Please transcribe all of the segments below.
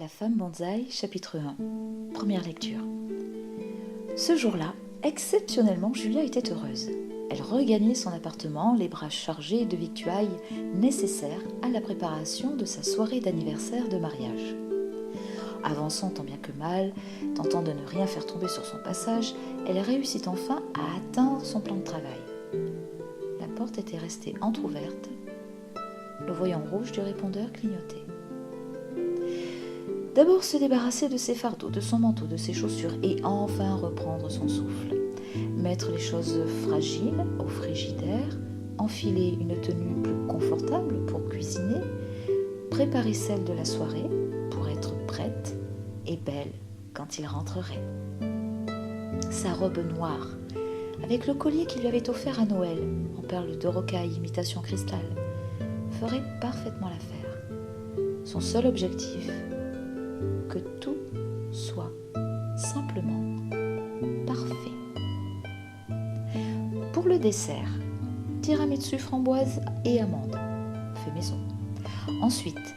La femme bonsaï, chapitre 1. Première lecture. Ce jour-là, exceptionnellement, Julia était heureuse. Elle regagnait son appartement, les bras chargés de victuailles nécessaires à la préparation de sa soirée d'anniversaire de mariage. Avançant tant bien que mal, tentant de ne rien faire tomber sur son passage, elle réussit enfin à atteindre son plan de travail. La porte était restée entr'ouverte. Le voyant rouge du répondeur clignotait. D'abord se débarrasser de ses fardeaux, de son manteau, de ses chaussures et enfin reprendre son souffle. Mettre les choses fragiles au frigidaire, enfiler une tenue plus confortable pour cuisiner, préparer celle de la soirée pour être prête et belle quand il rentrerait. Sa robe noire, avec le collier qu'il lui avait offert à Noël, en perles de rocaille imitation cristal, ferait parfaitement l'affaire. Son seul objectif, que tout soit simplement parfait. Pour le dessert, tiramisu framboise et amandes, fait maison. Ensuite,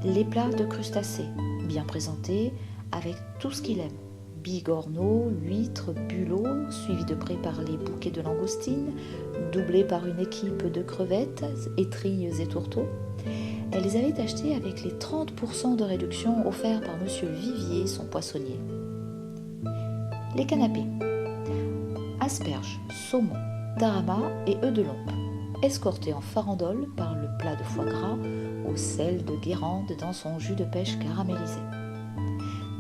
les plats de crustacés, bien présentés, avec tout ce qu'il aime. Bigorneaux, huîtres, bulots, suivis de près par les bouquets de langoustines, doublés par une équipe de crevettes, étrilles et tourteaux. Elle les avait achetés avec les 30% de réduction offerts par Monsieur Vivier, son poissonnier. Les canapés. Asperges, saumon, tarama et œufs de lompe, escortés en farandole par le plat de foie gras au sel de Guérande dans son jus de pêche caramélisé.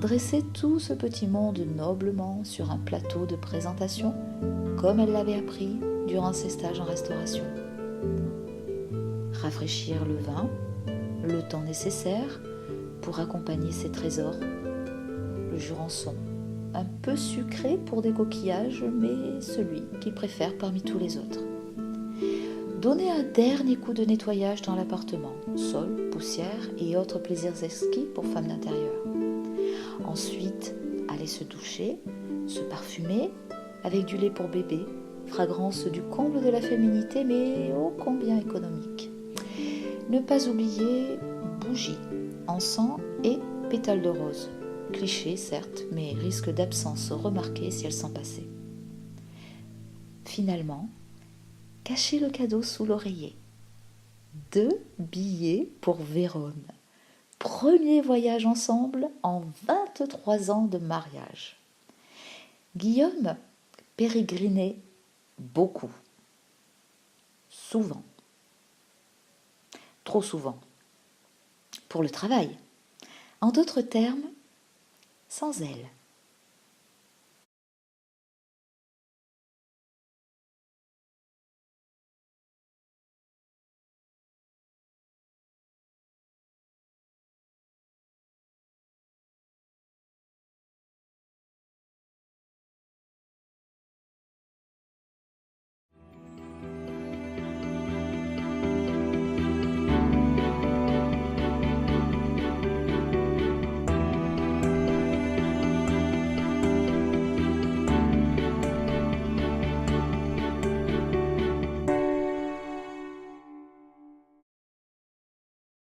Dressait tout ce petit monde noblement sur un plateau de présentation, comme elle l'avait appris durant ses stages en restauration. Rafraîchir le vin, le temps nécessaire pour accompagner ses trésors, le jurançon, un peu sucré pour des coquillages, mais celui qu'il préfère parmi tous les autres. Donner un dernier coup de nettoyage dans l'appartement, sol, poussière et autres plaisirs exquis pour femmes d'intérieur. Ensuite, aller se doucher, se parfumer avec du lait pour bébé, fragrance du comble de la féminité, mais ô combien économique. Ne pas oublier bougies, encens et pétales de rose. Cliché, certes, mais risque d'absence remarqué si elle s'en passait. Finalement, cacher le cadeau sous l'oreiller. 2 billets pour Vérone. Premier voyage ensemble en 23 ans de mariage. Guillaume pérégrinait beaucoup. Souvent. Trop souvent. Pour le travail. En d'autres termes, sans elle.